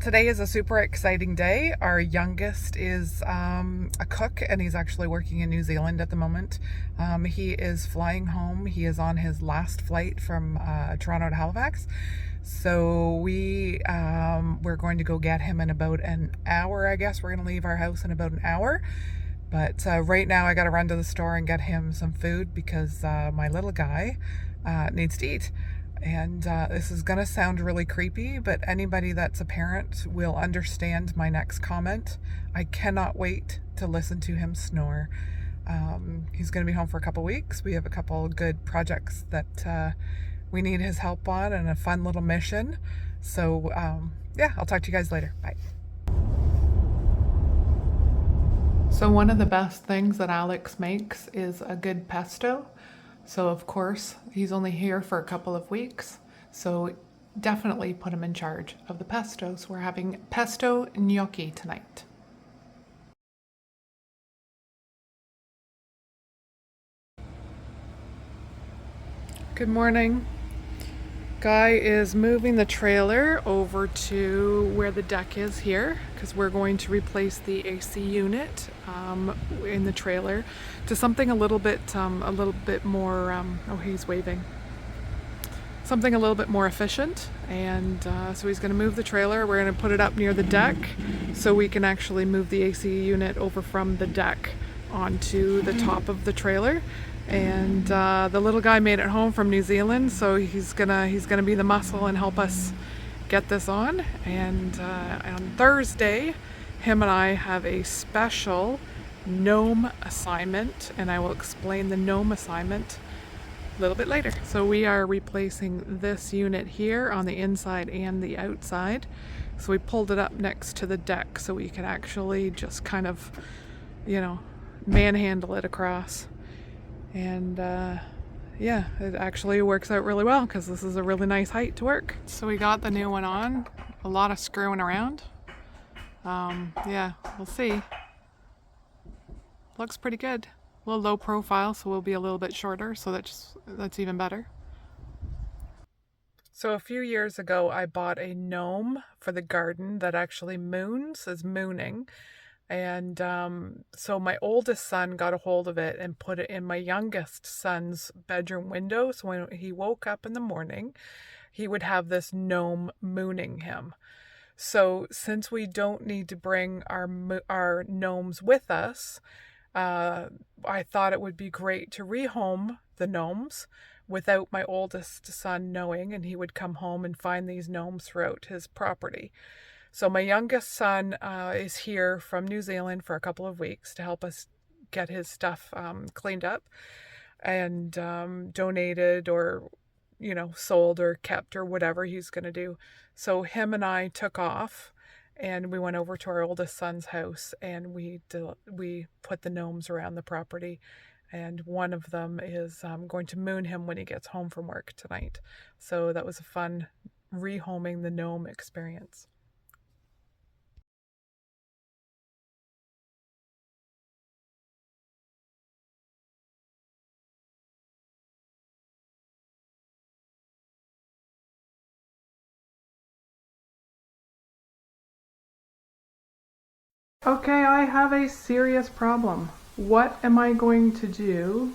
Today is a super exciting day. Our youngest is a cook, and he's actually working in New Zealand at the moment. He is flying home. He is on his last flight from Toronto to Halifax. So we're going to go get him in about an hour, I guess. We're going to leave our house in about an hour. But right now I got to run to the store and get him some food because my little guy needs to eat. And this is going to sound really creepy, but anybody that's a parent will understand my next comment. I cannot wait to listen to him snore. He's going to be home for a couple weeks. We have a couple good projects that we need his help on and a fun little mission. So yeah, I'll talk to you guys later. Bye. So one of the best things that Alex makes is a good pesto. So of course, he's only here for a couple of weeks, so definitely put him in charge of the pesto. So we're having pesto gnocchi tonight. Good morning. Guy is moving the trailer over to where the deck is here because we're going to replace the AC unit in the trailer to something a little bit more, oh, he's waving. Something a little bit more efficient, and so he's going to move the trailer. We're going to put it up near the deck so we can actually move the AC unit over from the deck onto the top of the trailer. And the little guy made it home from New Zealand, so he's gonna be the muscle and help us get this on. And on Thursday, him and I have a special gnome assignment, and I will explain the gnome assignment a little bit later. So we are replacing this unit here on the inside and the outside. So we pulled it up next to the deck so we can actually just kind of, manhandle it across. And yeah, it actually works out really well because this is a really nice height to work. So we got the new one on, a lot of screwing around. Yeah, we'll see. Looks pretty good. A little low profile, so we'll be a little bit shorter, so that's even better. So a few years ago, I bought a gnome for the garden that actually moons, is mooning. And so my oldest son got a hold of it and put it in my youngest son's bedroom window. So when he woke up in the morning, he would have this gnome mooning him. So since we don't need to bring our gnomes with us, I thought it would be great to rehome the gnomes without my oldest son knowing, and he would come home and find these gnomes throughout his property. So my youngest son is here from New Zealand for a couple of weeks to help us get his stuff cleaned up and donated or, sold or kept or whatever he's going to do. So him and I took off and we went over to our oldest son's house, and we put the gnomes around the property. And one of them is going to moon him when he gets home from work tonight. So that was a fun rehoming the gnome experience. Okay, I have a serious problem. What am I going to do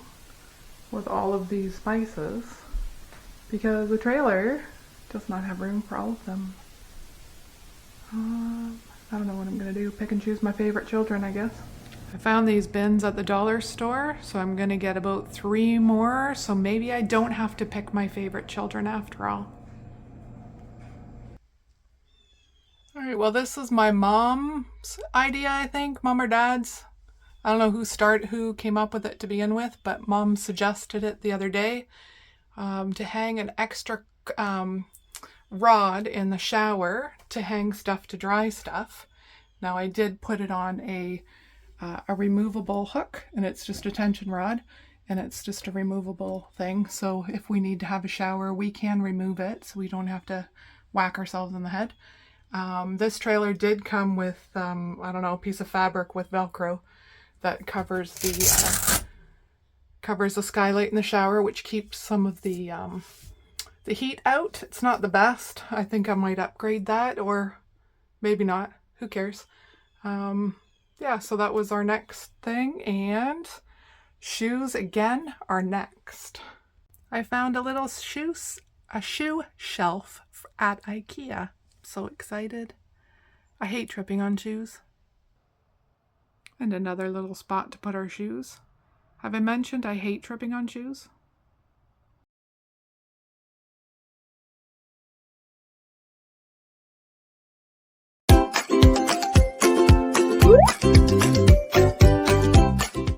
with all of these spices? Because the trailer does not have room for all of them. I don't know what I'm going to do. Pick and choose my favorite children, I guess. I found these bins at the dollar store, so I'm going to get about 3 more, so maybe I don't have to pick my favorite children after all. Alright, well, this is my mom's idea, I think. Mom or dad's. I don't know who came up with it to begin with, but Mom suggested it the other day to hang an extra rod in the shower to hang stuff to dry stuff. Now I did put it on a removable hook, and it's just a tension rod, and it's just a removable thing. So if we need to have a shower, we can remove it so we don't have to whack ourselves in the head. This trailer did come with, I don't know, a piece of fabric with Velcro that covers the skylight in the shower, which keeps some of the heat out. It's not the best. I think I might upgrade that or Maybe not. Who cares? Yeah, so that was our next thing, and shoes again are next. I found a little shoe shelf at IKEA. So excited. I hate tripping on shoes. And another little spot to put our shoes. Have I mentioned I hate tripping on shoes?